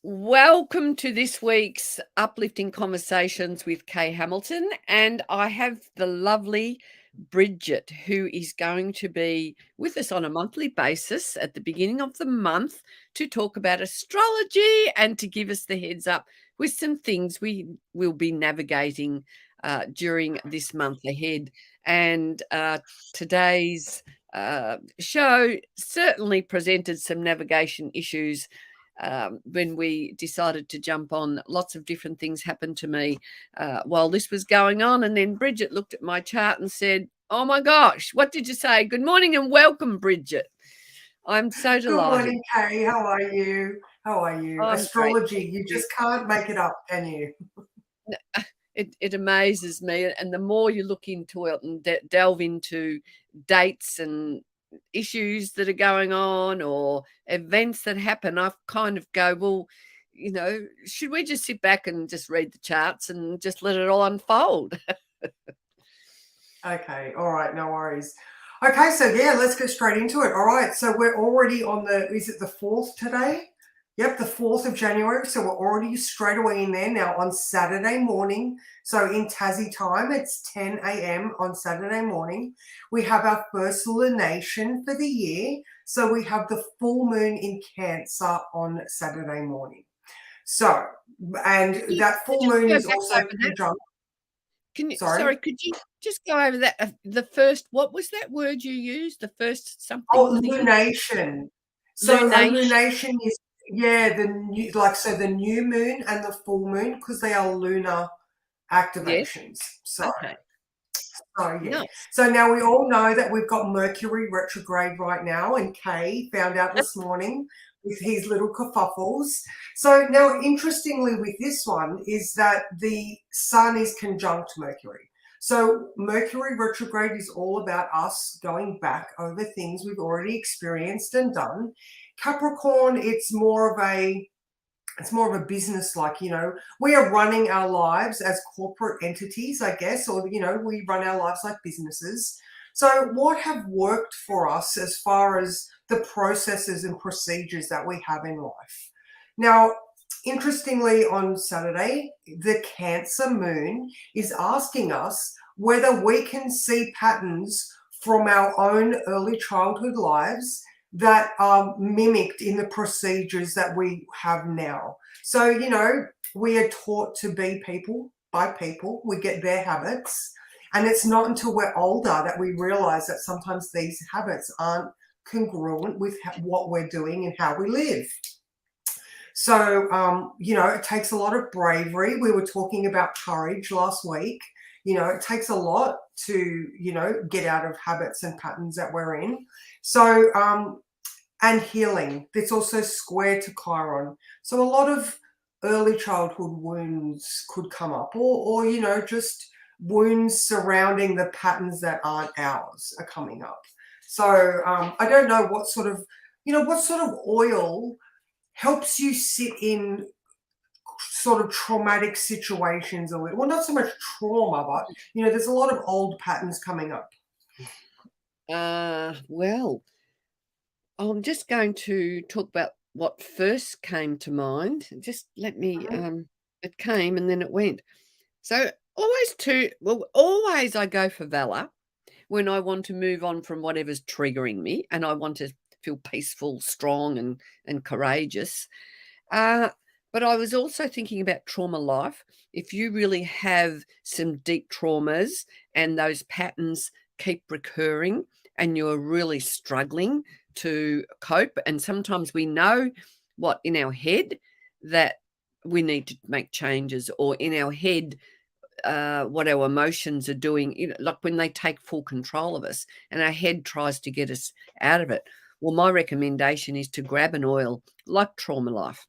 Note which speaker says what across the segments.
Speaker 1: Welcome to this week's Uplifting Conversations with Kay Hamilton, and I have the lovely Bridget, who is going to be with us on a monthly basis at the beginning of the month to talk about astrology and to give us the heads up with some things we will be navigating during this month ahead. And today's show certainly presented some navigation issues when we decided to jump on. Lots of different things happened to me while this was going on. And then Bridget looked at my chart and said, "Oh my gosh, what did you say? Good morning and welcome, Bridget." I'm so
Speaker 2: Good
Speaker 1: delighted.
Speaker 2: morning, Kay. How are you? How are you?
Speaker 1: I'm great.
Speaker 2: Astrology,
Speaker 1: Thank
Speaker 2: you
Speaker 1: you.
Speaker 2: just can't make it up, can you?
Speaker 1: It amazes me. And the more you look into it and delve into dates and issues that are going on or events that happen, I kind of go, well, should we just sit back and just read the charts and just let it all unfold?
Speaker 2: Okay, all right, no worries. Okay, so yeah, let's get straight into it. All right, so we're already on is it the 4th today? Yep, the 4th of January. So we're already straight away in there now on Saturday morning. So in Tassie time, it's 10 a.m. on Saturday morning. We have our first lunation for the year. So we have the full moon in Cancer on Saturday morning. So, and
Speaker 1: Can you
Speaker 2: that full
Speaker 1: just
Speaker 2: moon
Speaker 1: go
Speaker 2: is
Speaker 1: back
Speaker 2: also
Speaker 1: over that?
Speaker 2: conjunct. Sorry.
Speaker 1: Sorry, could you just go over that? The first, what was that word you used? The first something
Speaker 2: Oh,
Speaker 1: for the year?
Speaker 2: lunation. So a
Speaker 1: Lunation.
Speaker 2: lunation is, yeah, the new moon and the full moon, because they are lunar
Speaker 1: Yes.
Speaker 2: activations. So,
Speaker 1: Okay.
Speaker 2: yeah.
Speaker 1: Nice.
Speaker 2: So now we all know that we've got Mercury retrograde right now, and Kay found out this morning with his little kerfuffles. So now, interestingly, with this one is that the Sun is conjunct Mercury. So Mercury retrograde is all about us going back over things we've already experienced and done. Capricorn, it's more of a business, like, we are running our lives as corporate entities, I guess, or, we run our lives like businesses. So what have worked for us as far as the processes and procedures that we have in life? Now, interestingly, on Saturday, the Cancer moon is asking us whether we can see patterns from our own early childhood lives that are mimicked in the procedures that we have now. So, we are taught to be people by people. We get their habits. And it's not until we're older that we realize that sometimes these habits aren't congruent with what we're doing and how we live. So, it takes a lot of bravery. We were talking about courage last week. It takes a lot to, get out of habits and patterns that we're in. So, and healing. It's also square to Chiron. So a lot of early childhood wounds could come up, or just wounds surrounding the patterns that aren't ours are coming up. So I don't know what sort of oil helps you sit in sort of traumatic situations, or well, not so much trauma, but there's a lot of old patterns coming up.
Speaker 1: Well, I'm just going to talk about what first came to mind. Just let me, it came and then it went. So always I go for valor when I want to move on from whatever's triggering me and I want to feel peaceful, strong, and courageous. Uh, but I was also thinking about trauma life. If you really have some deep traumas and those patterns keep recurring and you're really struggling to cope, and sometimes we know what in our head that we need to make changes, or in our head what our emotions are doing, like when they take full control of us and our head tries to get us out of it. Well, my recommendation is to grab an oil like Trauma Life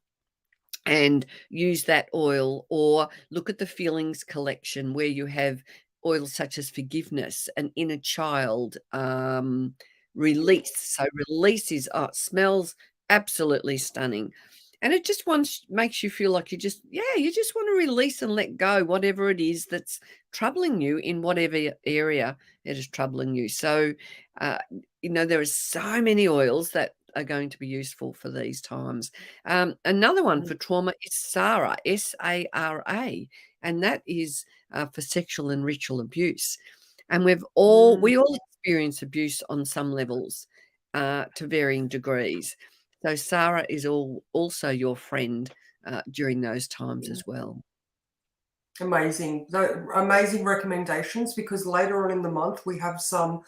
Speaker 1: and use that oil, or look at the feelings collection where you have oils such as forgiveness and inner child, release. So release is smells absolutely stunning, and it just makes you feel like you just want to release and let go whatever it is that's troubling you in whatever area it is troubling you. So there are so many oils that are going to be useful for these times. Another one for trauma is SARA, SARA, and that is for sexual and ritual abuse. And we all experience abuse on some levels to varying degrees. So SARA is also your friend during those times as well.
Speaker 2: Amazing, amazing recommendations, because later on in the month we have some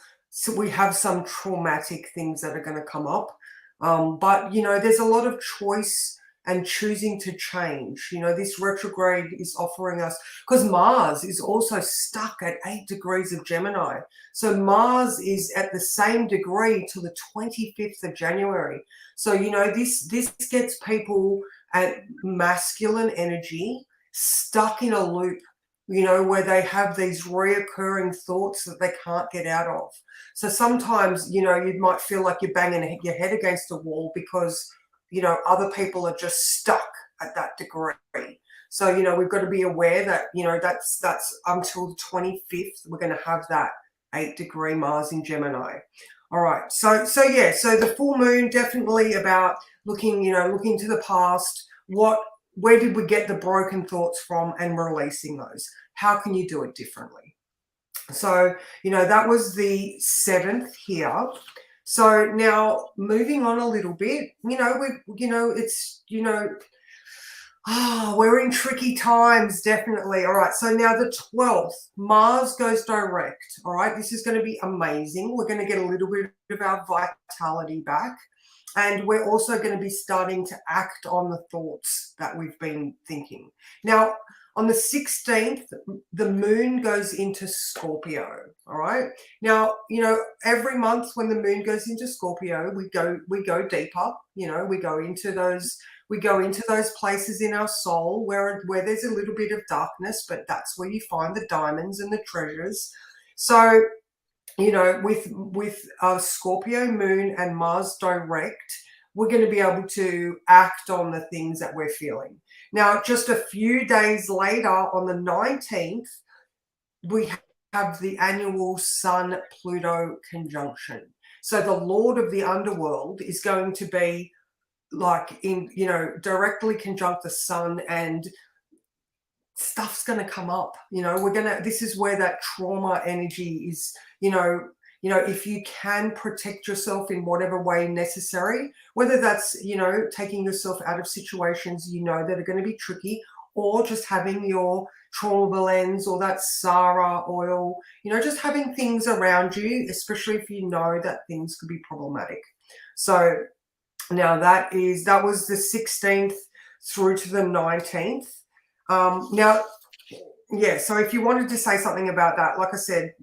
Speaker 2: traumatic things that are going to come up. But there's a lot of choice and choosing to change. This retrograde is offering us, because Mars is also stuck at 8 degrees of Gemini. So Mars is at the same degree till the 25th of January. So this gets people at masculine energy stuck in a loop, where they have these reoccurring thoughts that they can't get out of. So sometimes, you might feel like you're banging your head against a wall because, other people are just stuck at that degree. So, we've got to be aware that, that's until the 25th, we're going to have that 8-degree Mars in Gemini. All right. So the full moon, definitely about looking to the past. Where did we get the broken thoughts from, and releasing those? How can you do it differently? So, that was the 7th here. So now moving on a little bit, we're in tricky times, definitely. All right. So now the 12th, Mars goes direct. All right. This is going to be amazing. We're going to get a little bit of our vitality back. And we're also going to be starting to act on the thoughts that we've been thinking. Now, on the 16th, the moon goes into Scorpio. All right. Now, every month when the moon goes into Scorpio, we go deeper. We go into those places in our soul where there's a little bit of darkness, but that's where you find the diamonds and the treasures. So, with Scorpio moon and Mars direct, we're going to be able to act on the things that we're feeling. Now, just a few days later, on the 19th, we have the annual Sun-Pluto conjunction. So the Lord of the Underworld is going to be directly conjunct the Sun, and stuff's going to come up. This is where that trauma energy is, if you can protect yourself in whatever way necessary, whether that's, taking yourself out of situations, that are going to be tricky, or just having your trauma lens or that Sara oil, just having things around you, especially if you know that things could be problematic. So now that was the 16th through to the 19th. So if you wanted to say something about that, like I said,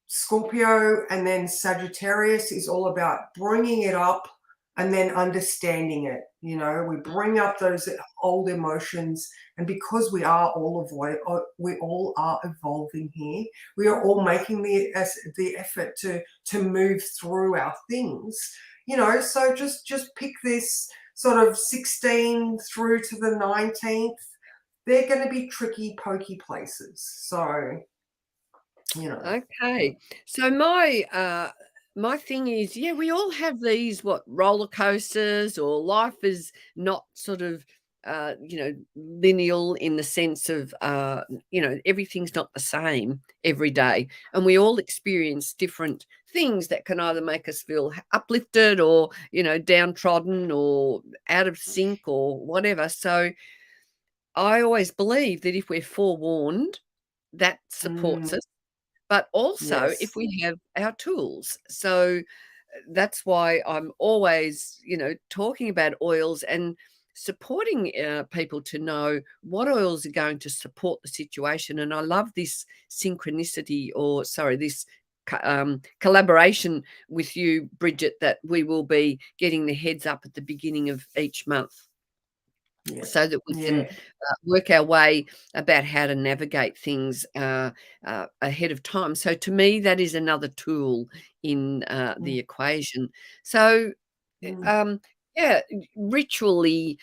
Speaker 2: Scorpio and then Sagittarius is all about bringing it up and then understanding it. We bring up those old emotions, and because we all are evolving here. We are all making the effort to move through our things. So just pick this sort of 16 through to the 19th. They're going to be tricky, pokey places. So,
Speaker 1: Okay. So my thing is, we all have these roller coasters, or life is not sort of lineal in the sense of everything's not the same every day, and we all experience different things that can either make us feel uplifted or downtrodden or out of sync or whatever. So I always believe that if we're forewarned, that supports us, but also
Speaker 2: yes.
Speaker 1: if we have our tools. So that's why I'm always, talking about oils and supporting people to know what oils are going to support the situation. And I love this synchronicity, this collaboration with you, Bridget, that we will be getting the heads up at the beginning of each month.
Speaker 2: Yeah.
Speaker 1: So that we can work our way about how to navigate things ahead of time. So to me, that is another tool in the equation. So, ritually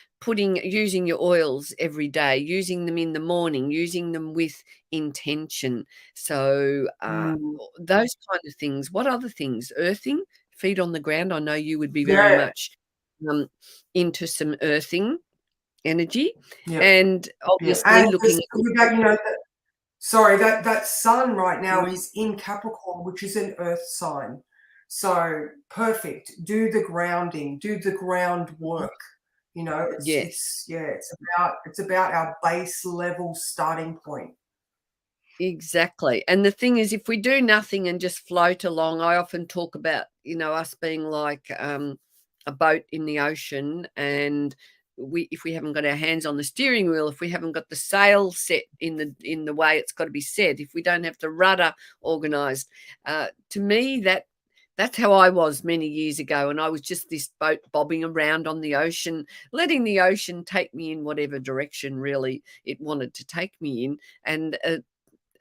Speaker 1: using your oils every day, using them in the morning, using them with intention. So those kind of things. What other things? Earthing feet on the ground. I know you would be very
Speaker 2: Yeah.
Speaker 1: much into some earthing energy,
Speaker 2: Yeah.
Speaker 1: and
Speaker 2: Yeah.
Speaker 1: obviously
Speaker 2: And
Speaker 1: looking
Speaker 2: just
Speaker 1: at
Speaker 2: with that, sorry, that sun right now
Speaker 1: your
Speaker 2: is in Capricorn, which is an earth sign. So perfect. Do the grounding, do the groundwork.
Speaker 1: yeah.
Speaker 2: It's about our base level starting point.
Speaker 1: Exactly. And the thing is, if we do nothing and just float along, I often talk about, us being like a boat in the ocean, and if we haven't got our hands on the steering wheel, if we haven't got the sail set in the way it's got to be set, if we don't have the rudder organized, to me that's how I was many years ago. And I was just this boat bobbing around on the ocean, letting the ocean take me in whatever direction really it wanted to take me in. And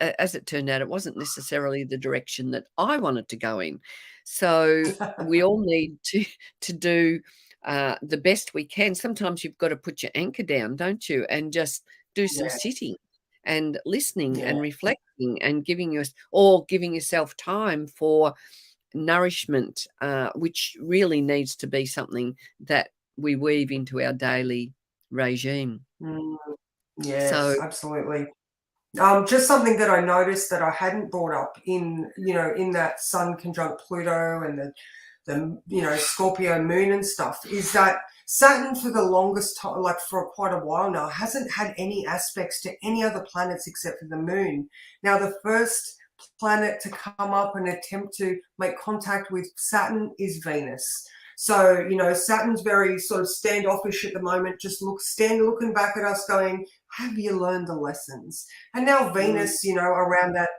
Speaker 1: as it turned out, it wasn't necessarily the direction that I wanted to go in. So we all need to do the best we can. Sometimes you've got to put your anchor down, don't you, and just do some
Speaker 2: Yeah.
Speaker 1: sitting and listening
Speaker 2: Yeah.
Speaker 1: and reflecting and giving yourself time for nourishment, which really needs to be something that we weave into our daily regime.
Speaker 2: Mm,
Speaker 1: So,
Speaker 2: yes, absolutely. Just something that I noticed that I hadn't brought up in that Sun conjunct Pluto and the Scorpio moon and stuff, is that Saturn for the longest time, like for quite a while now, hasn't had any aspects to any other planets except for the moon. Now, the first planet to come up and attempt to make contact with Saturn is Venus. So, Saturn's very sort of standoffish at the moment, just looking back at us going, have you learned the lessons? And now Venus, around that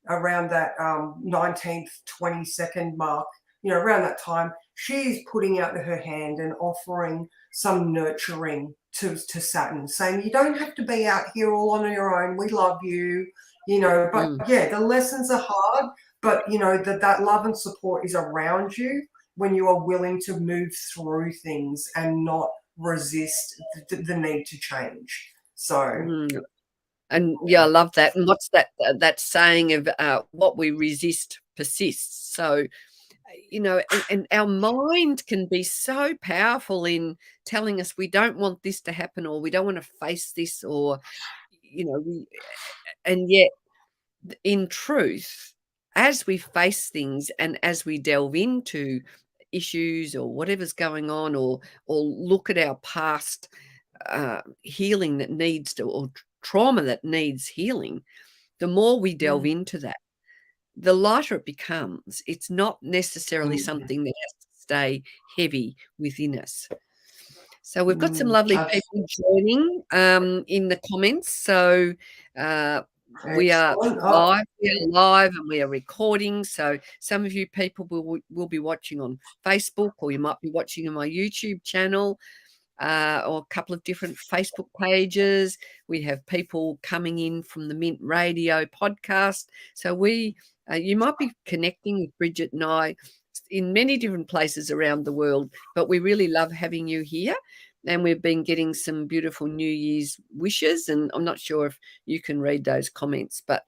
Speaker 2: 19th, 22nd mark, around that time, she's putting out her hand and offering some nurturing to Saturn, saying, you don't have to be out here all on your own. We love you, but
Speaker 1: mm,
Speaker 2: yeah, the lessons are hard, but that love and support is around you when you are willing to move through things and not resist the need to change. So,
Speaker 1: mm. And yeah, I love that. And what's that saying of what we resist persists. So, and our mind can be so powerful in telling us we don't want this to happen, or we don't want to face this, or, and yet in truth, as we face things and as we delve into issues or whatever's going on, or look at our past healing that needs to, or trauma that needs healing, the more we delve
Speaker 2: mm,
Speaker 1: into that, the lighter it becomes. It's not necessarily
Speaker 2: mm,
Speaker 1: something that has to stay heavy within us. So we've got some
Speaker 2: mm,
Speaker 1: lovely
Speaker 2: abs-
Speaker 1: people joining in the comments. So uh, we are
Speaker 2: excellent. Oh,
Speaker 1: live. We are live and we are recording. So some of you people will be watching on Facebook, or you might be watching on my YouTube channel, or a couple of different Facebook pages. We have people coming in from the Mint Radio podcast. So you might be connecting with Bridget and I in many different places around the world, but we really love having you here. And we've been getting some beautiful New Year's wishes, and I'm not sure if you can read those comments, but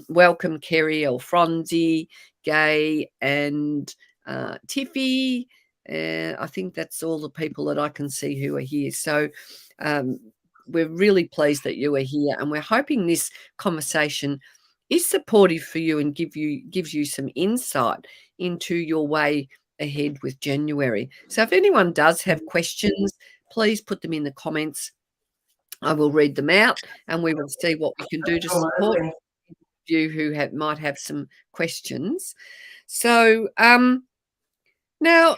Speaker 1: welcome Kerry, Alfronzi, Gay, and Tiffy. I think that's all the people that I can see who are here. So we're really pleased that you are here, and we're hoping this conversation is supportive for you and gives you some insight into your way ahead with January. So if anyone does have questions, please put them in the comments. I will read them out, and we will see what we can do to support
Speaker 2: absolutely.
Speaker 1: you who might have some questions. So now,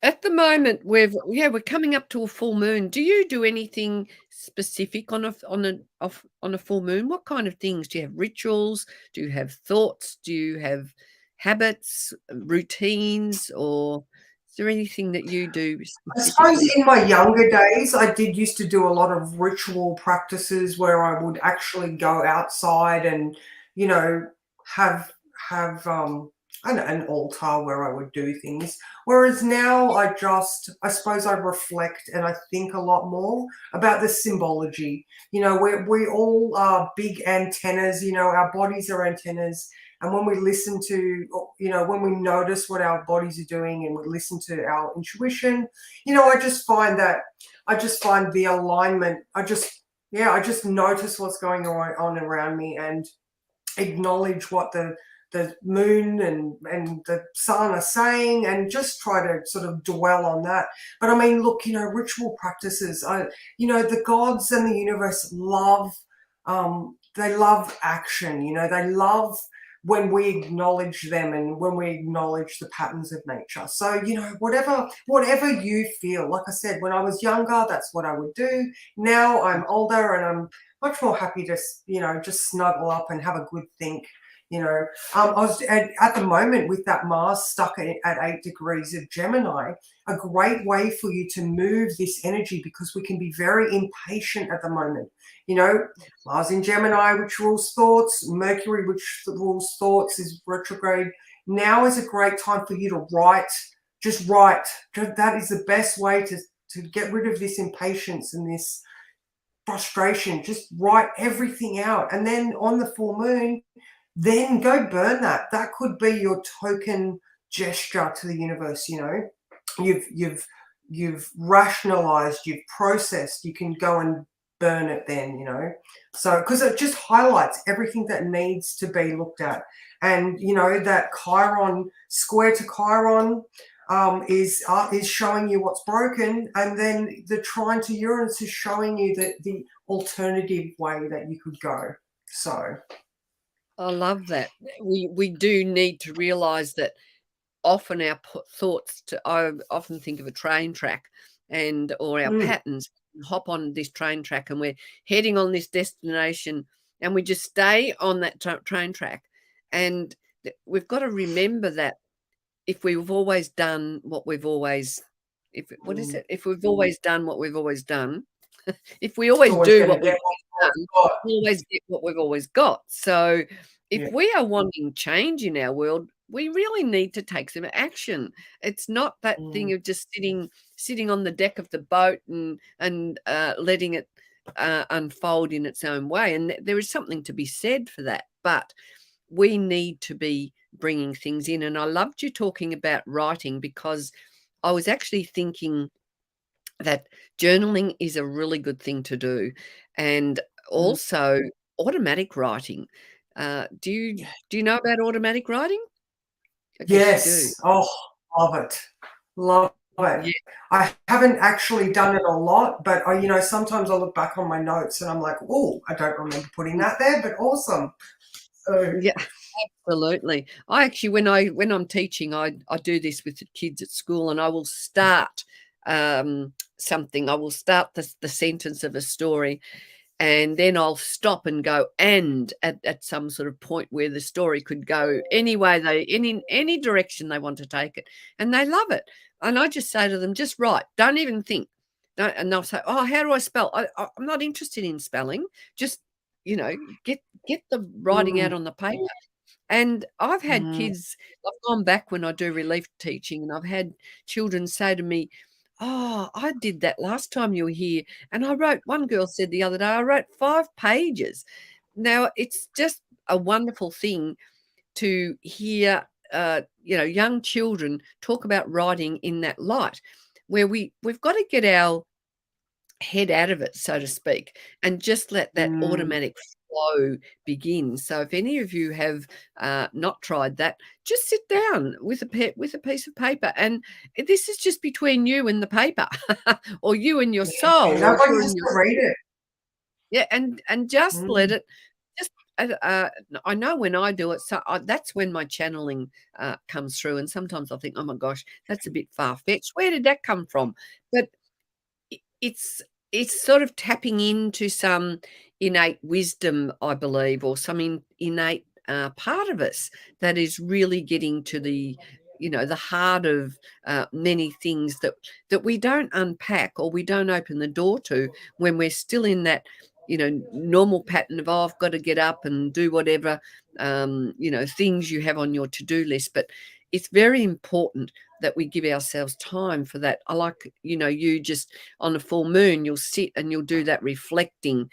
Speaker 1: at the moment, we're coming up to a full moon. Do you do anything specific on a full moon? What kind of things do you have? Rituals? Do you have thoughts? Do you have habits, routines, or is there anything that you do
Speaker 2: I suppose
Speaker 1: specifically?
Speaker 2: in my younger days, I did used to do a lot of ritual practices where I would actually go outside and, you know, have have an altar where I would do things. Whereas now I suppose I reflect and I think a lot more about the symbology. We all are big antennas, our bodies are antennas, And when we listen to, when we notice what our bodies are doing and we listen to our intuition, I just find the alignment. I just notice what's going on around me and acknowledge what the moon and the sun are saying, and just try to sort of dwell on that. But I mean, look, ritual practices, the gods and the universe love, they love action, they love when we acknowledge them and when we acknowledge the patterns of nature. So, whatever you feel, like I said, when I was younger, that's what I would do. Now I'm older and I'm much more happy to, just snuggle up and have a good think. I was at the moment with that Mars stuck at 8 degrees of Gemini, a great way for you to move this energy, because we can be very impatient at the moment. Mars in Gemini, which rules thoughts, Mercury, which rules thoughts, is retrograde. Now is a great time for you to write. Just write. That is the best way to get rid of this impatience and this frustration. Just write everything out. And then on the full moon, then go burn that. That could be your token gesture to the universe. You've rationalized, you've processed, you can go and burn it then, so because it just highlights everything that needs to be looked at. And that Chiron, square to Chiron, is showing you what's broken, and then the trine to Uranus is showing you the alternative way that you could go. So
Speaker 1: I love that. We do need to realize that often our thoughts, I often think of a train track or our patterns, hop on this train track and we're heading on this destination, and we just stay on that train track. And we've got to remember that if we've always done what we've always, if we've always done what we've always done, if we always do what we've always done, we always get what we've always got. So if we are wanting change in our world, we really need to take some action. It's not that thing of just sitting on the deck of the boat and letting it unfold in its own way. And there is something to be said for that. But we need to be bringing things in. And I loved you talking about writing, because I was actually thinking that journaling is a really good thing to do, and also automatic writing. Do you know about automatic writing? I guess you do.
Speaker 2: Yes. Oh, love it. Love it.
Speaker 1: Yeah.
Speaker 2: I haven't actually done it a lot, but sometimes I look back on my notes and I'm like, oh, I don't remember putting that there, but awesome. So
Speaker 1: Yeah, absolutely. I actually, when I'm teaching, I do this with the kids at school, and I will start something. I will start the sentence of a story, and then I'll stop and go and at some sort of point where the story could go any way in any direction they want to take it, and they love it. And I just say to them, just write, don't even think. And they'll say, oh, how do I spell? I'm not interested in spelling. Just get the writing out on the paper. And I've had kids, I've gone back when I do relief teaching, and I've had children say to me, oh, I did that last time you were here. And one girl said the other day, I wrote 5 pages. Now, it's just a wonderful thing to hear, young children talk about writing in that light, where we've got to get our head out of it, so to speak, and just let that automatic flow begin. So if any of you have not tried that, just sit down with a piece of paper, and this is just between you and the paper, or you and your soul.
Speaker 2: that's like just to read it.
Speaker 1: Yeah, and just let it. Just I know when I do it, so that's when my channeling comes through. And sometimes I think, oh my gosh, that's a bit far fetched. Where did that come from? But it's sort of tapping into some innate wisdom, I believe, or some innate part of us that is really getting to the heart of many things that we don't unpack, or we don't open the door to, when we're still in that normal pattern of, oh, I've got to get up and do whatever things you have on your to-do list. But it's very important that we give ourselves time for that. I like, you just on a full moon, you'll sit and you'll do that reflecting.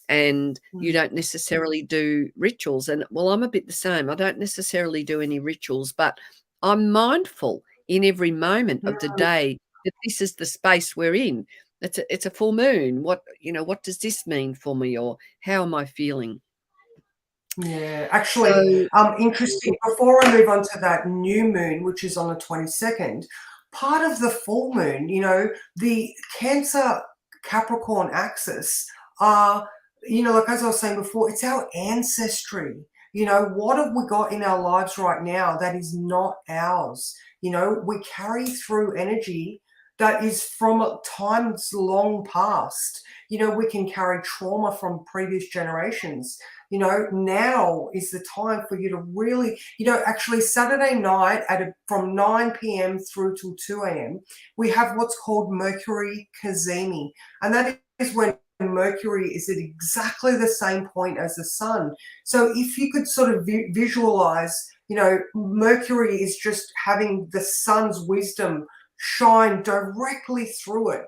Speaker 1: and you don't necessarily do rituals. And well, I'm a bit the same. I don't necessarily do any rituals, but I'm mindful in every moment of the day that this is the space we're in. It's a full moon. What does this mean for me, or how am I feeling?
Speaker 2: Yeah, actually,
Speaker 1: So
Speaker 2: interesting. Before I move on to that new moon, which is on the 22nd, part of the full moon, the Cancer Capricorn axis are, like as I was saying before, it's our ancestry. What have we got in our lives right now that is not ours? We carry through energy that is from times long past. We can carry trauma from previous generations. Now is the time for you to really, actually Saturday night from 9 p.m. through till 2 a.m., we have what's called Mercury Cazimi. And that is when Mercury is at exactly the same point as the sun. So if you could sort of visualize, Mercury is just having the sun's wisdom shine directly through it.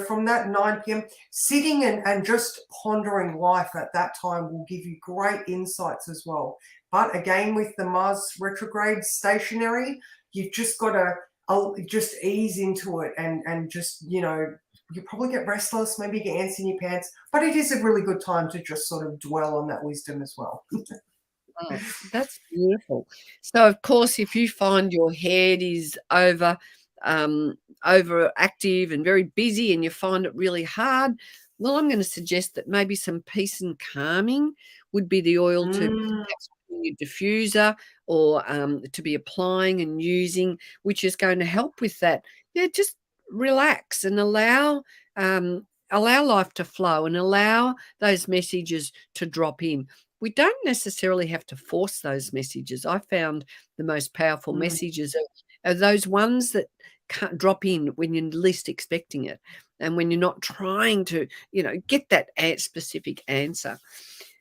Speaker 2: From that 9 p.m., sitting and just pondering life at that time will give you great insights as well. But again, with the Mars retrograde stationary, you've just got to just ease into it and just, you probably get restless, maybe get ants in your pants, but it is a really good time to just sort of dwell on that wisdom as well.
Speaker 1: oh, that's beautiful. So, of course, if you find your head is overactive and very busy and you find it really hard, well, I'm going to suggest that maybe some peace and calming would be the oil to
Speaker 2: Mm,
Speaker 1: perhaps put in your diffuser, or to be applying and using, which is going to help with that. Yeah, just relax and allow life to flow and allow those messages to drop in. We don't necessarily have to force those messages. I found the most powerful
Speaker 2: mm,
Speaker 1: messages are those ones that can't drop in when you're least expecting it, and when you're not trying to, get that specific answer.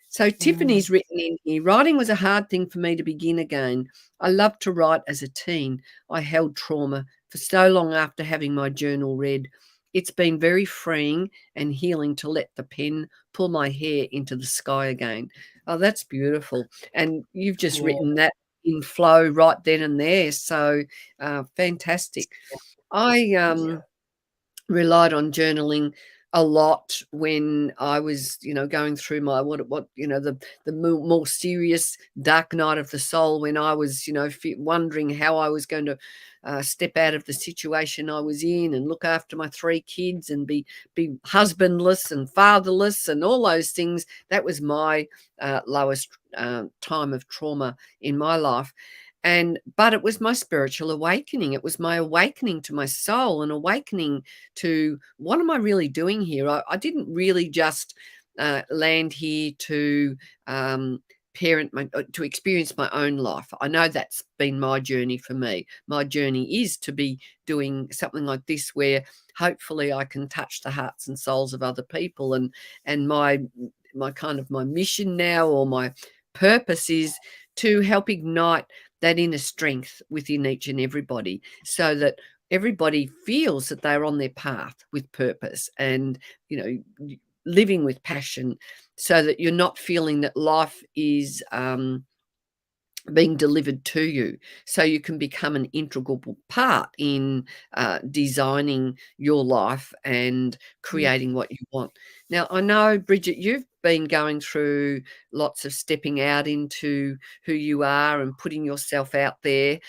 Speaker 1: So
Speaker 2: mm.
Speaker 1: Tiffany's written in here, writing was a hard thing for me to begin again. I loved to write as a teen. I held trauma for so long after having my journal read. It's been very freeing and healing to let the pen pull my hair into the sky again. Oh, that's beautiful. And you've just
Speaker 2: Yeah,
Speaker 1: written that in flow right then and there. So fantastic. I
Speaker 2: yeah.
Speaker 1: relied on journaling a lot when I was, going through my the more serious dark night of the soul, when I was, wondering how I was going to step out of the situation I was in and look after my three kids and be husbandless and fatherless and all those things. That was my lowest time of trauma in my life. But it was my spiritual awakening. It was my awakening to my soul, and awakening to what am I really doing here. I didn't really just land here to to experience my own life. I know that's been my journey for me. My journey is to be doing something like this, where hopefully I can touch the hearts and souls of other people, and my kind of my mission now, or my purpose, is to help ignite that inner strength within each and everybody, so that everybody feels that they're on their path with purpose and, living with passion, so that you're not feeling that life is being delivered to you, so you can become an integral part in designing your life and creating what you want. Now, I know, Bridget, you've been going through lots of stepping out into who you are and putting yourself out there.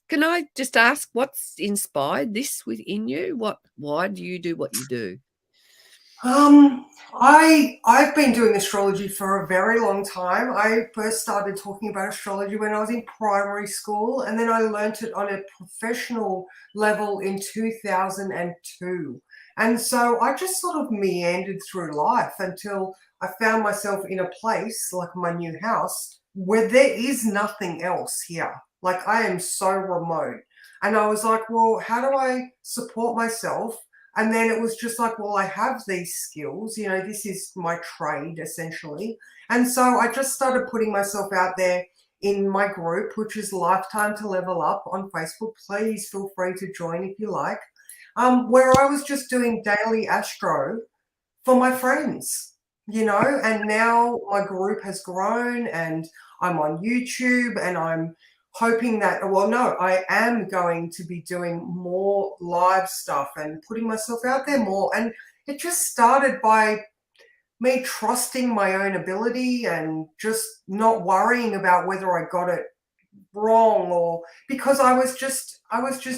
Speaker 1: Can I just ask, what's inspired this within you? Why do you do what you do?
Speaker 2: I've been doing astrology for a very long time. I first started talking about astrology when I was in primary school, and then I learnt it on a professional level in 2002. And so I just sort of meandered through life until I found myself in a place like my new house where there is nothing else here. Like, I am so remote. And I was like, well, how do I support myself? And then it was just like, well, I have these skills, this is my trade essentially. And so I just started putting myself out there in my group, which is Lifetime to Level Up on Facebook. Please feel free to join if you like, where I was just doing daily astro for my friends. you know, and now my group has grown and I'm on YouTube and I'm hoping that, well, no, I am going to be doing more live stuff and putting myself out there more. And it just started by me trusting my own ability and just not worrying about whether I got it wrong, or because I was just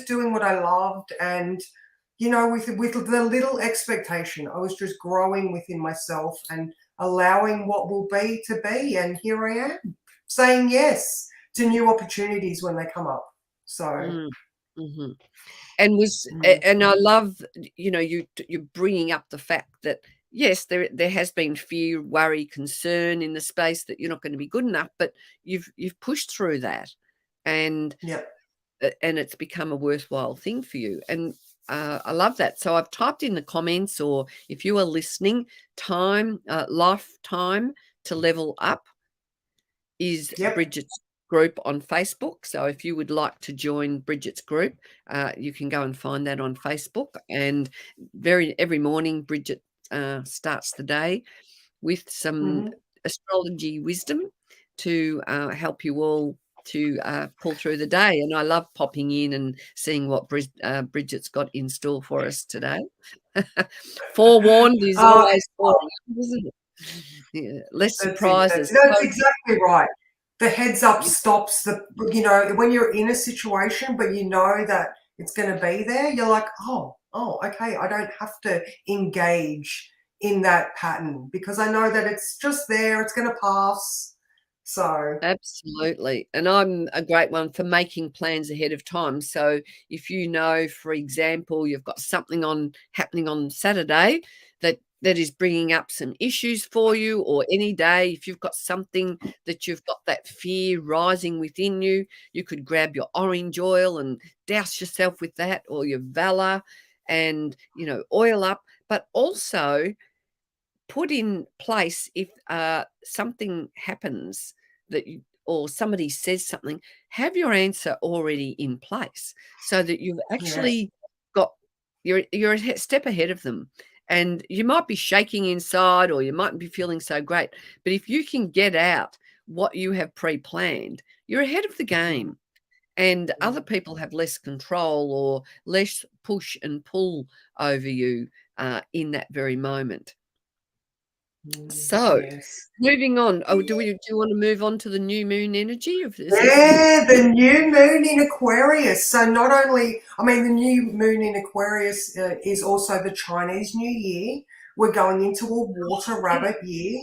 Speaker 2: doing what I loved, and you know, with the little expectation, I was just growing within myself and allowing what will be to be, and here I am saying yes to new opportunities when they come up. So
Speaker 1: Mm, mhm. And
Speaker 2: mm,
Speaker 1: and I love, you know, you're bringing up the fact that, yes, there has been fear, worry, concern in the space that you're not gonna be good enough, but you've pushed through that, and
Speaker 2: yeah.
Speaker 1: and it's become a worthwhile thing for you, and, I love that. So I've typed in the comments, or if you are listening, lifetime to level up is
Speaker 2: Yep.
Speaker 1: Bridget's group on Facebook. So if you would like to join Bridget's group, you can go and find that on Facebook. And every morning, Bridget starts the day with some
Speaker 2: Hmm.
Speaker 1: astrology wisdom to help you all to pull through the day. And I love popping in and seeing what Bridget's got in store for us today. Forewarned is
Speaker 2: uh,
Speaker 1: always forewarned, isn't it? Yeah, less
Speaker 2: That's it.
Speaker 1: surprises.
Speaker 2: That's
Speaker 1: So,
Speaker 2: exactly right. The heads up stops the, you know, when you're in a situation, but you know that it's going to be there, you're like, oh, okay, I don't have to engage in that pattern because I know that it's just there, it's going to pass. So,
Speaker 1: absolutely, and I'm a great one for making plans ahead of time. So if you know, for example, you've got something on happening on Saturday that is bringing up some issues for you, or any day, if you've got something that you've got that fear rising within you, you could grab your orange oil and douse yourself with that, or your Valor, and, you know, oil up, but also put in place if something happens that you, or somebody says something, have your answer already in place so that you've
Speaker 2: yes.
Speaker 1: actually got, you're a step ahead of them. And you might be shaking inside, or you might be feeling so great, but if you can get out what you have pre-planned, you're ahead of the
Speaker 2: Mm,
Speaker 1: game, and other
Speaker 2: mm,
Speaker 1: people have less control or less push and pull over you in that very moment. So,
Speaker 2: yes.
Speaker 1: moving on. Oh, do you wanna move on to the new moon energy of this? Is this
Speaker 2: Yeah, the new moon in Aquarius. So not only, I mean, the new moon in Aquarius is also the Chinese New Year. We're going into a water
Speaker 1: yeah,
Speaker 2: rabbit year.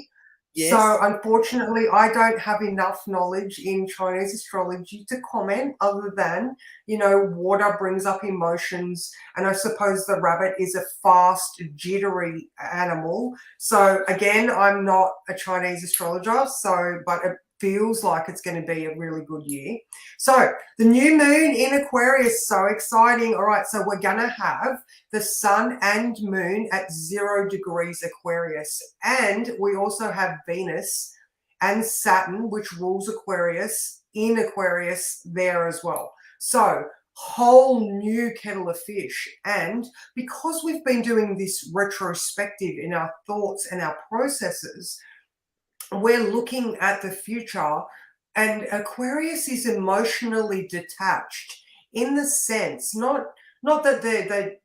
Speaker 2: So
Speaker 1: yes,
Speaker 2: unfortunately, I don't have enough knowledge in Chinese astrology to comment other than, you know, water brings up emotions. And I suppose the rabbit is a fast, jittery animal. So again, I'm not a Chinese astrologer, so, but feels like it's going to be a really good year. So the new moon in Aquarius, so exciting. All right, so we're going to have the sun and moon at 0 degrees Aquarius. And we also have Venus and Saturn, which rules Aquarius, in Aquarius there as well. So whole new kettle of fish. And because we've been doing this retrospective in our thoughts and our processes, we're looking at the future, and Aquarius is emotionally detached in the sense, not that they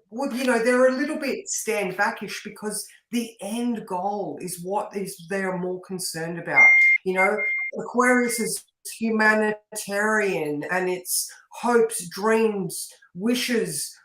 Speaker 2: would, you know, they're a little bit stand backish because the end goal is what is they're more concerned about. You know, Aquarius is humanitarian and it's hopes, dreams, wishes,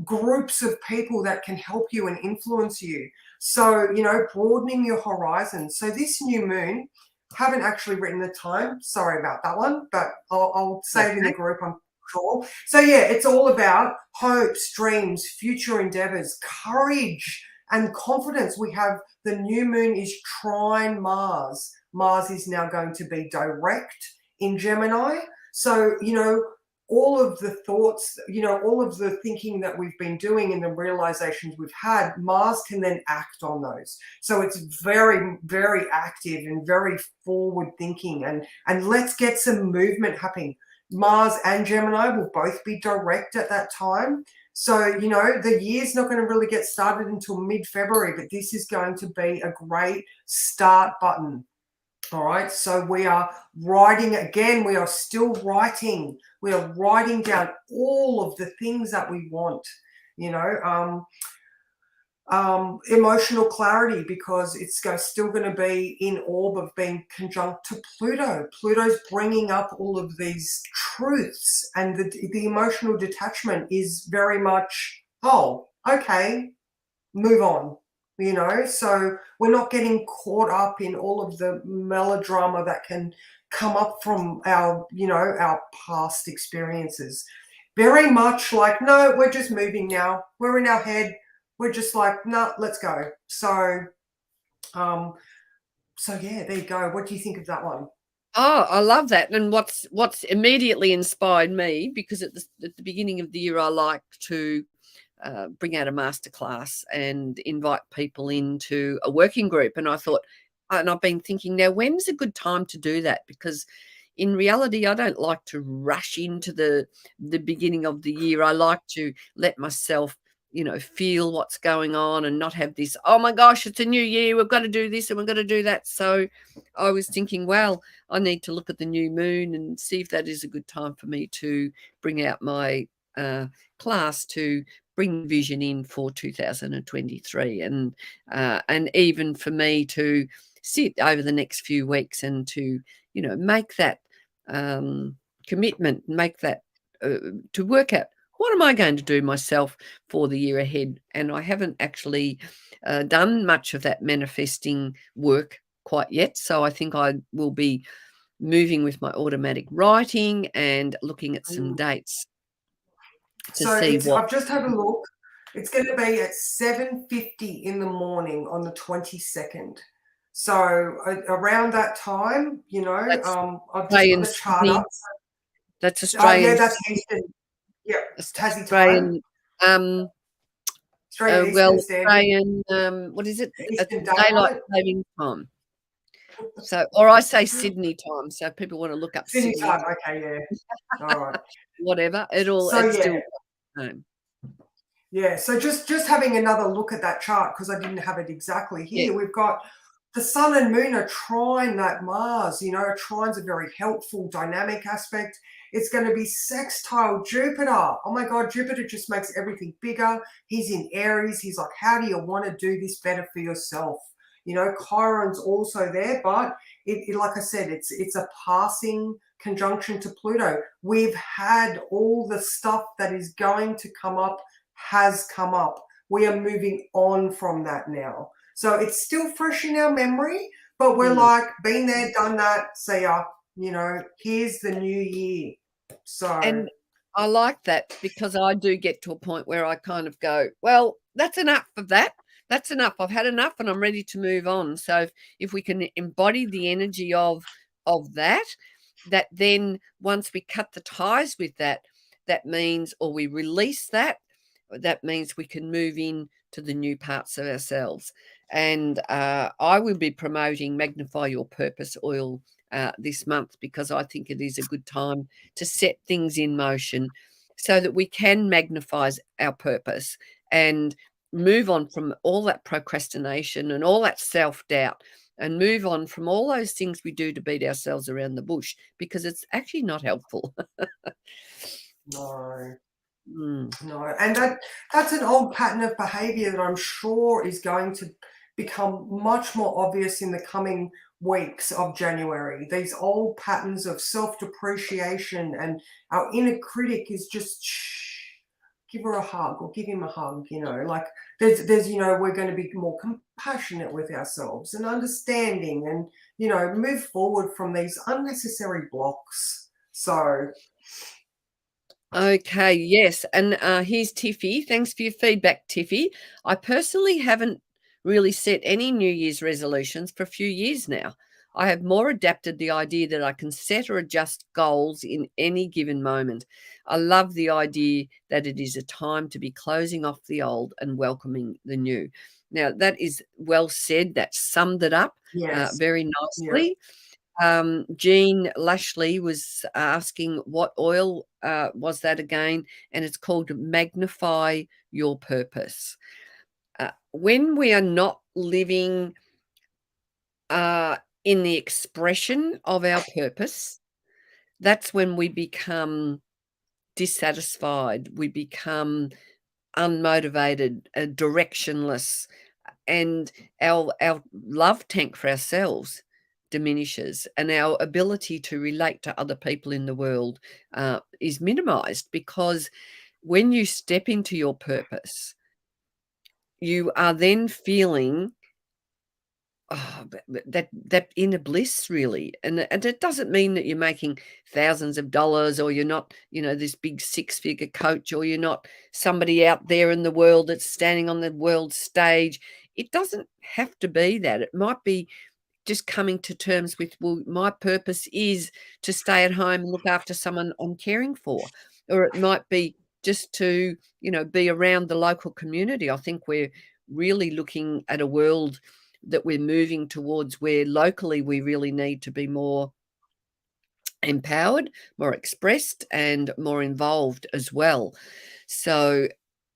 Speaker 2: groups of people that can help you and influence you. So, you know, broadening your horizons. So this new moon, haven't actually written the time. Sorry about that one, but I'll say it in the
Speaker 1: okay.
Speaker 2: group, I'm sure. So yeah, it's all about hopes, dreams, future endeavors, courage, and confidence. We have the new moon is trine Mars. Mars is now going to be direct in Gemini. So, you know, all of the thoughts, you know, all of the thinking that we've been doing and the realizations we've had, Mars can then act on those. So it's very, very active and very forward thinking, and let's get some movement happening. Mars and Gemini will both be direct at that time. So, you know, the year's not going to really get started until mid-February, but this is going to be a great start button. All right, so we are writing again. We are still writing. We are writing down all of the things that we want, you know, emotional clarity, because it's still going to be in orb of being conjunct to Pluto. Pluto's bringing up all of these truths, and the emotional detachment is very much, oh, okay, move on, you know. So we're not getting caught up in all of the melodrama that can come up from our, you know, our past experiences. Very much like, no, we're just moving now. We're in our head. We're just like, no, let's go. So yeah, there you go. What do you think of that one?
Speaker 1: Oh, I love that. And what's immediately inspired me, because at the beginning of the year, I like to bring out a masterclass and invite people into a working group. And I thought, and I've been thinking, now, when's a good time to do that? Because in reality, I don't like to rush into the beginning of the year. I like to let myself, you know, feel what's going on and not have this, oh my gosh, it's a new year, we've got to do this and we've got to do that. So I was thinking, well, I need to look at the new moon and see if that is a good time for me to bring out my class to bring vision in for 2023, and even for me to sit over the next few weeks and to, you know, make that commitment, make that to work out what am I going to do myself for the year ahead. And I haven't actually done much of that manifesting work quite yet. So I think I will be moving with my automatic writing and looking at some dates to
Speaker 2: So
Speaker 1: see what.
Speaker 2: I've just had a look. It's going to be at 7:50 in the morning on the 22nd. So around that time, you know,
Speaker 1: That's
Speaker 2: I've just got
Speaker 1: Australian
Speaker 2: the chart
Speaker 1: Sydney.
Speaker 2: up.
Speaker 1: That's
Speaker 2: Yeah,
Speaker 1: Australian.
Speaker 2: that's Eastern. Yeah, Tassie time.
Speaker 1: Australian. Um,
Speaker 2: Australian
Speaker 1: well,
Speaker 2: Eastern Standard,
Speaker 1: Australian. What is it?
Speaker 2: Eastern
Speaker 1: Daylight
Speaker 2: Daylight,
Speaker 1: saving time. So, or I say Sydney time. So if people want to look up
Speaker 2: Sydney
Speaker 1: Sydney,
Speaker 2: time. Okay, yeah. All right.
Speaker 1: whatever,
Speaker 2: So
Speaker 1: it's
Speaker 2: yeah,
Speaker 1: still home.
Speaker 2: yeah. So just having another look at that chart, because I didn't have it exactly
Speaker 1: Yeah.
Speaker 2: here. We've got the sun and moon are trine that Mars. You know, a trine's a very helpful, dynamic aspect. It's going to be sextile Jupiter. Oh my God, Jupiter just makes everything bigger. He's in Aries. He's like, how do you want to do this better for yourself? You know, Chiron's also there, but like I said, it's a passing conjunction to Pluto. We've had all the stuff that is going to come up has come up. We are moving on from that now. So it's still fresh in our memory, but we're like, been there, done that, see ya. You know, here's the new year. So
Speaker 1: And I like that, because I do get to a point where I kind of go, well, that's enough of that. That's enough. I've had enough and I'm ready to move on. So if we can embody the energy of that, that then once we cut the ties with that, that means, or we release that, that means we can move in to the new parts of ourselves. And I will be promoting Magnify Your Purpose oil this month, because I think it is a good time to set things in motion so that we can magnify our purpose and move on from all that procrastination and all that self-doubt, and move on from all those things we do to beat ourselves around the bush, because it's actually not helpful.
Speaker 2: no.
Speaker 1: Mm.
Speaker 2: No, and that's an old pattern of behavior that I'm sure is going to become much more obvious in the coming weeks of January. These old patterns of self-depreciation, and our inner critic is just, shh, give her a hug or give him a hug, you know, like there's, you know, we're going to be more compassionate with ourselves and understanding, and, you know, move forward from these unnecessary blocks. So
Speaker 1: Okay, yes. And here's Tiffy. Thanks for your feedback, Tiffy. I personally haven't really set any New Year's resolutions for a few years now. I have more adapted the idea that I can set or adjust goals in any given moment. I love the idea that it is a time to be closing off the old and welcoming the new. Now, that is well said. That summed it up
Speaker 2: yes,
Speaker 1: very
Speaker 2: yeah.
Speaker 1: nicely. Jean Lashley was asking what oil was that again, and it's called Magnify Your Purpose. When we are not living in the expression of our purpose, that's when we become dissatisfied, we become unmotivated, directionless, and our love tank for ourselves diminishes, and our ability to relate to other people in the world is minimized, because when you step into your purpose, you are then feeling that inner bliss, really. And it doesn't mean that you're making thousands of dollars, or you're not, this big six-figure coach, or you're not somebody out there in the world that's standing on the world stage. It doesn't have to be that. It might be just coming to terms with, well, my purpose is to stay at home and look after someone I'm caring for. Or it might be just to, be around the local community. I think we're really looking at a world that we're moving towards, where locally we really need to be more empowered, more expressed, and more involved as well. So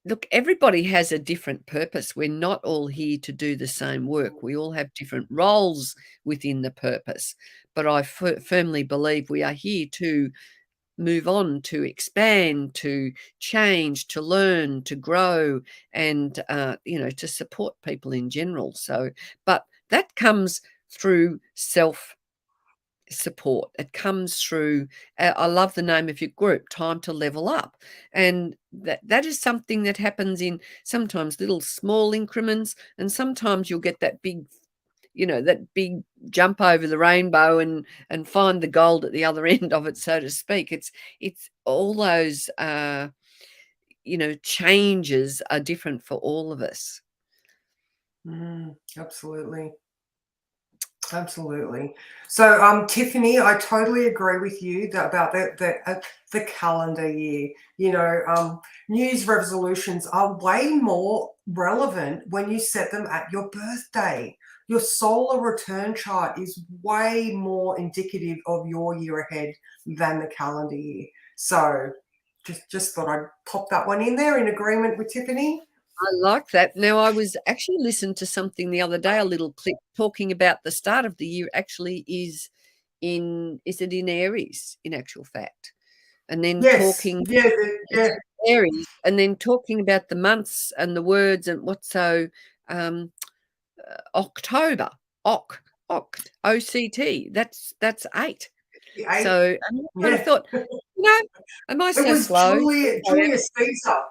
Speaker 1: look, everybody has a different purpose. We're not all here to do the same work. We all have different roles within the purpose. But I firmly believe we are here to move on, to expand, to change, to learn, to grow, and to support people in general. So, but that comes through self support. It comes through, I love the name of your group, Time to Level Up. And that is something that happens in sometimes little small increments, and sometimes you'll get that big, that big jump over the rainbow and find the gold at the other end of it, so to speak. It's all those changes are different for all of us.
Speaker 2: Absolutely. Absolutely. So, Tiffany, I totally agree with you about the calendar year. New Year's resolutions are way more relevant when you set them at your birthday. Your solar return chart is way more indicative of your year ahead than the calendar year. So, just thought I'd pop that one in there, in agreement with Tiffany.
Speaker 1: I like that. Now, I was actually listening to something the other day, a little clip talking about the start of the year actually is it in Aries, in actual fact? And then
Speaker 2: Yes.
Speaker 1: talking
Speaker 2: Yeah.
Speaker 1: it's
Speaker 2: Yeah.
Speaker 1: Aries, and then talking about the months and the words and what's so October, OCT. That's 8. So, and I kind of
Speaker 2: Yeah.
Speaker 1: thought, you know, am I
Speaker 2: It
Speaker 1: so
Speaker 2: was
Speaker 1: slow?
Speaker 2: Julius Caesar.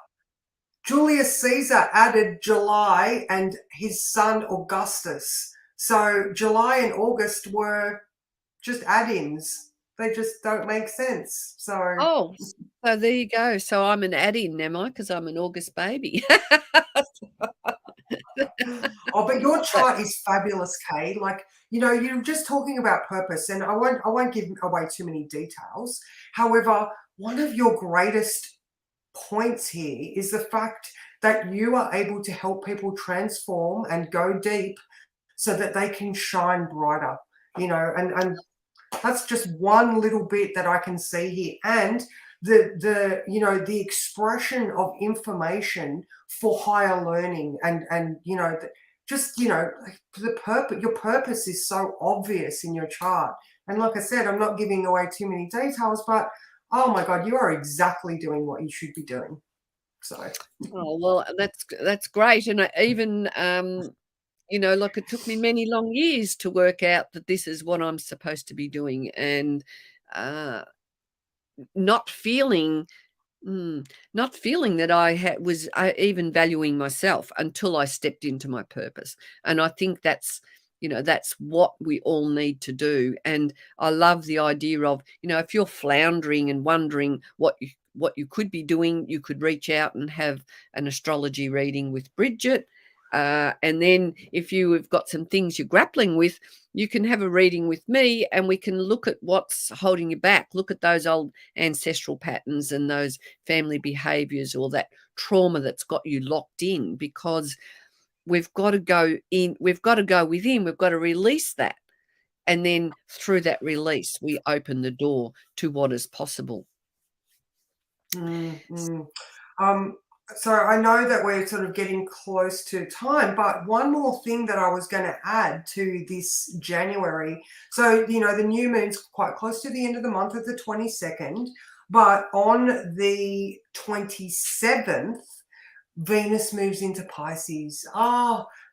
Speaker 2: Julius Caesar added July and his son Augustus. So July and August were just add-ins. They just don't make sense. So,
Speaker 1: Oh, so there you go. So I'm an add-in, am I? Because I'm an August baby.
Speaker 2: but your
Speaker 1: But
Speaker 2: chart is fabulous, Kay. Like, you're just talking about purpose, and I won't give away too many details. However, one of your greatest points here is the fact that you are able to help people transform and go deep so that they can shine brighter, and that's just one little bit that I can see here. And the expression of information for higher learning, and just the purpose, your purpose is so obvious in your chart. And like I said, I'm not giving away too many details, but oh my God, you are exactly doing what you should be doing. So,
Speaker 1: oh, well, that's great. And I even, like, it took me many long years to work out that this is what I'm supposed to be doing, and uh, not feeling not feeling that I was even valuing myself until I stepped into my purpose. And I think that's what we all need to do. And I love the idea of, if you're floundering and wondering what you could be doing, you could reach out and have an astrology reading with Bridget. And then if you have got some things you're grappling with, you can have a reading with me, and we can look at what's holding you back, look at those old ancestral patterns and those family behaviors, or that trauma that's got you locked in, because we've got to go within, we've got to release that. And then through that release, we open the door to what is possible.
Speaker 2: Um, so I know that we're sort of getting close to time, but one more thing that I was going to add to this January. So, the new moon's quite close to the end of the month at the 22nd, but on the 27th, Venus moves into Pisces.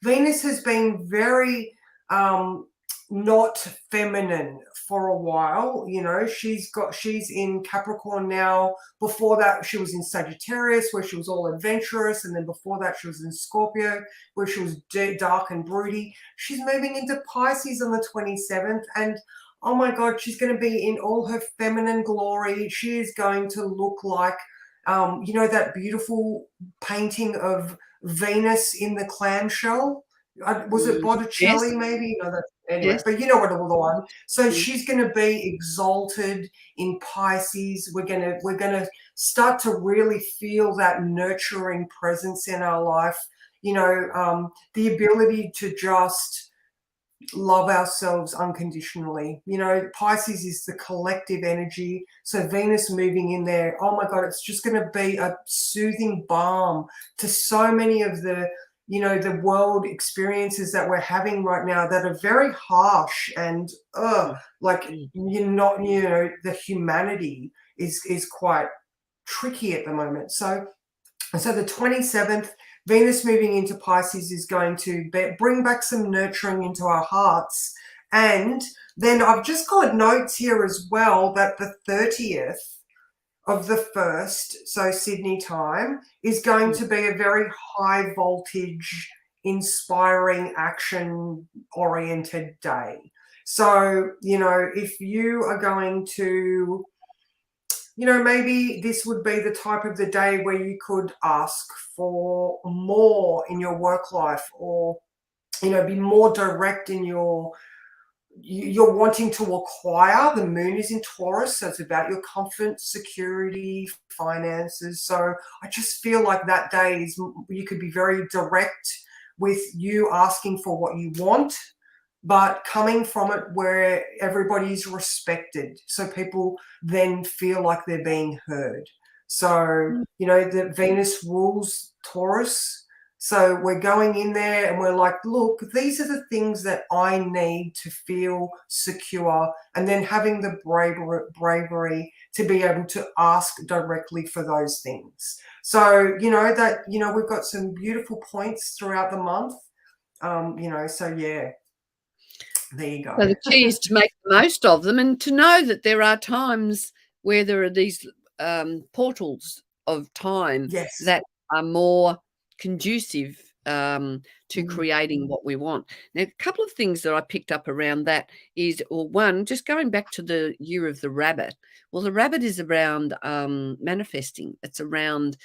Speaker 2: Venus has been very not feminine for a while. She's in Capricorn now. Before that, she was in Sagittarius, where she was all adventurous, and then before that, she was in Scorpio, where she was dark and broody. She's moving into Pisces on the 27th, and oh my God, she's going to be in all her feminine glory. She is going to look like that beautiful painting of Venus in the clamshell. Was it Botticelli,
Speaker 1: Yes,
Speaker 2: maybe? Anyway,
Speaker 1: yes.
Speaker 2: but you know what the one. So
Speaker 1: Mm.
Speaker 2: she's going to be exalted in Pisces. We're gonna start to really feel that nurturing presence in our life. The ability to just love ourselves unconditionally. Pisces is the collective energy. So Venus moving in there, oh my God, it's just going to be a soothing balm to so many of the world experiences that we're having right now that are very harsh and like the humanity is quite tricky at the moment. So the 27th, Venus moving into Pisces is going to bring back some nurturing into our hearts. And then I've just got notes here as well that the 30th of the 1st, so Sydney time, is going to be a very high voltage, inspiring, action-oriented day. So, if you are going to maybe this would be the type of the day where you could ask for more in your work life, or, be more direct in you're wanting to acquire. The moon is in Taurus, so it's about your confidence, security, finances. So I just feel like that day you could be very direct with you asking for what you want, but coming from it where everybody's respected, so people then feel like they're being heard. So, the Venus rules Taurus. So we're going in there and we're like, look, these are the things that I need to feel secure, and then having the bravery to be able to ask directly for those things. So, we've got some beautiful points throughout the month. So yeah. There you go.
Speaker 1: So the key is to make the most of them, and to know that there are times where there are these portals of time
Speaker 2: Yes.
Speaker 1: that are more conducive to creating what we want. Now, a couple of things that I picked up around that is, one, just going back to the year of the rabbit. Well, the rabbit is around manifesting. It's around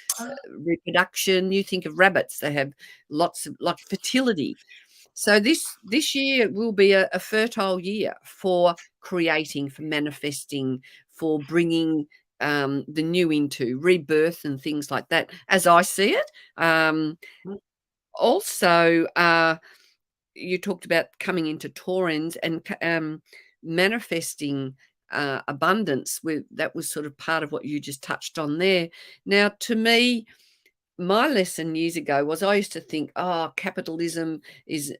Speaker 1: reproduction. You think of rabbits; they have lots of like fertility. So this year will be a fertile year for creating, for manifesting, for bringing the new into rebirth and things like that, as I see it. Also, you talked about coming into Taurines and manifesting abundance. That was sort of part of what you just touched on there. Now, to me, my lesson years ago was I used to think, capitalism is,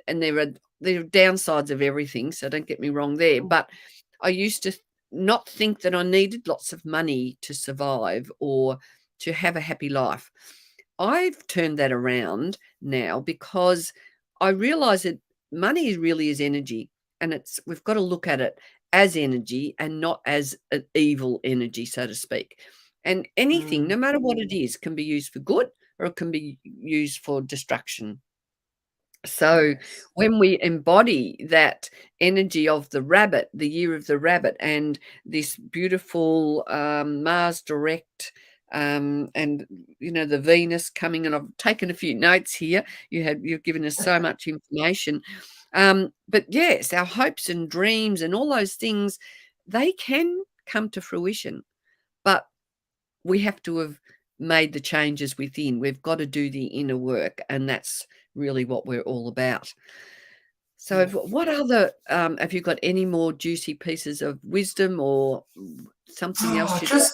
Speaker 1: and there are downsides of everything, so don't get me wrong there. But I used to not think that I needed lots of money to survive or to have a happy life. I've turned that around now because I realize that money really is energy, and we've got to look at it as energy and not as an evil energy, so to speak. And anything, no matter what it is, can be used for good or it can be used for destruction. So
Speaker 2: Yes.
Speaker 1: when we embody that energy of the rabbit, the year of the rabbit, and this beautiful Mars direct, and the Venus coming, and I've taken a few notes here. You've given us so much information. But yes, our hopes and dreams and all those things, they can come to fruition. But we have to have made the changes within. We've got to do the inner work, and that's really what we're all about. So what other, have you got any more juicy pieces of wisdom or something else you'd
Speaker 2: Just,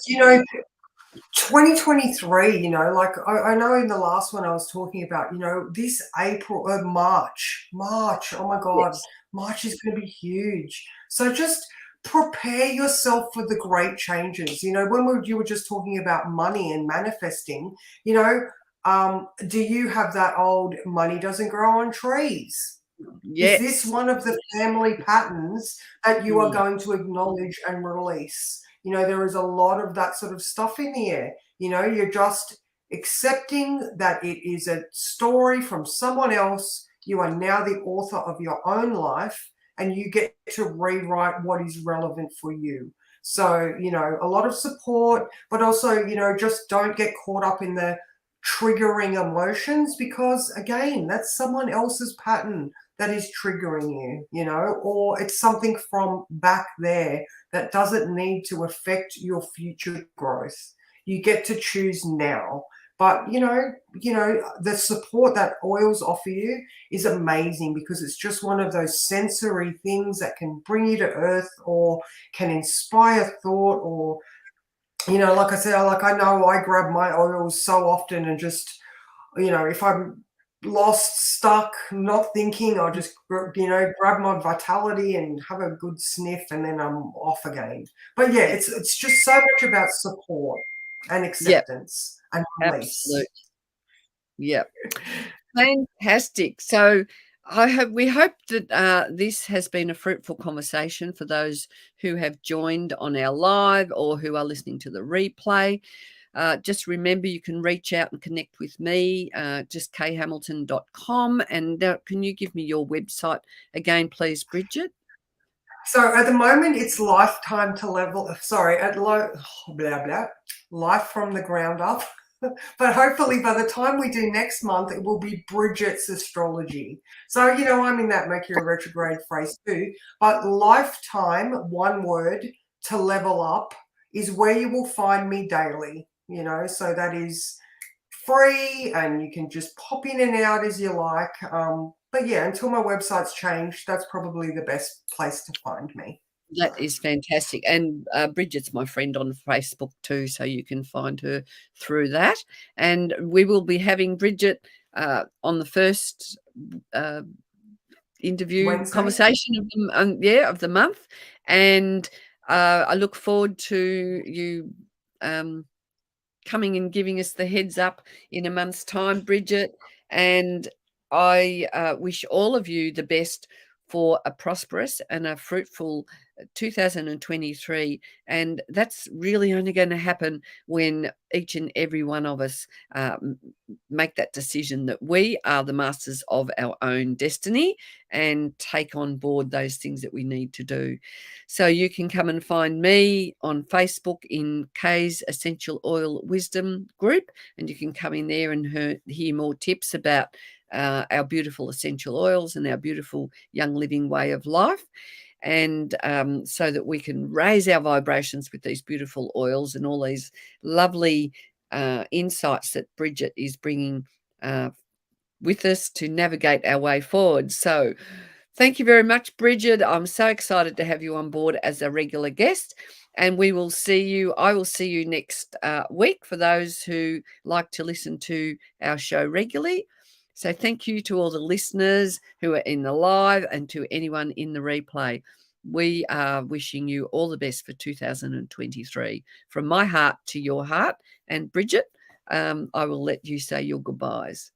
Speaker 2: 2023, like I know in the last one I was talking about, this April or March, oh my God,
Speaker 1: Yes.
Speaker 2: March is going to be huge. So just prepare yourself for the great changes. You were just talking about money and manifesting, do you have that old money doesn't grow on trees? Is this
Speaker 1: Yes.
Speaker 2: one of the family patterns that you are
Speaker 1: Mm.
Speaker 2: going to acknowledge and release? There is a lot of that sort of stuff in the air. You're just accepting that it is a story from someone else. You are now the author of your own life, and you get to rewrite what is relevant for you. So, a lot of support, but also, just don't get caught up in the triggering emotions, because again, that's someone else's pattern that is triggering or it's something from back there that doesn't need to affect your future growth. You get to choose now. But the support that oils offer you is amazing, because it's just one of those sensory things that can bring you to earth, or can inspire thought, or like I said, I know I grab my oils so often, and just if I'm lost, stuck, not thinking, I'll just, grab my vitality and have a good sniff, and then I'm off again. But yeah, it's just so much about support and
Speaker 1: Yep.
Speaker 2: acceptance and
Speaker 1: Absolutely.
Speaker 2: release.
Speaker 1: Yep. Fantastic. So we hope that this has been a fruitful conversation for those who have joined on our live or who are listening to the replay. Just remember, you can reach out and connect with me, just khamilton.com. And can you give me your website again, please, Bridget?
Speaker 2: So at the moment, it's lifetime to level. Sorry, blah blah, life from the ground up. But hopefully, by the time we do next month, it will be Bridget's Astrology. So I'm in that Mercury retrograde phase too. But lifetime, one word, to level up, is where you will find me daily. So that is free, and you can just pop in and out as you like. But yeah, until my website's changed, that's probably the best place to find me.
Speaker 1: That is fantastic. And Bridget's my friend on Facebook too, so you can find her through that. And we will be having Bridget on the first interview
Speaker 2: Wednesday.
Speaker 1: conversation of the month. And I look forward to you coming and giving us the heads up in a month's time, Bridget. And I wish all of you the best for a prosperous and a fruitful 2023. And that's really only going to happen when each and every one of us make that decision that we are the masters of our own destiny and take on board those things that we need to do. So you can come and find me on Facebook in Kay's Essential Oil Wisdom group, and you can come in there and hear more tips about our beautiful essential oils and our beautiful young living way of life. And so that we can raise our vibrations with these beautiful oils and all these lovely insights that Bridget is bringing with us to navigate our way forward. So thank you very much, Bridget. I'm so excited to have you on board as a regular guest. And I will see you next week for those who like to listen to our show regularly. So thank you to all the listeners who are in the live and to anyone in the replay. We are wishing you all the best for 2023 from my heart to your heart. And Bridget, I will let you say your goodbyes.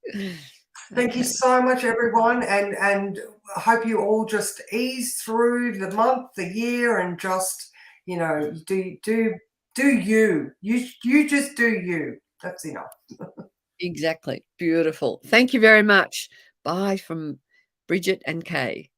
Speaker 2: Thank you so much, everyone, and I hope you all just ease through the month, the year, and just do you. You just do you. That's enough.
Speaker 1: Exactly. Beautiful. Thank you very much. Bye from Bridget and Kay.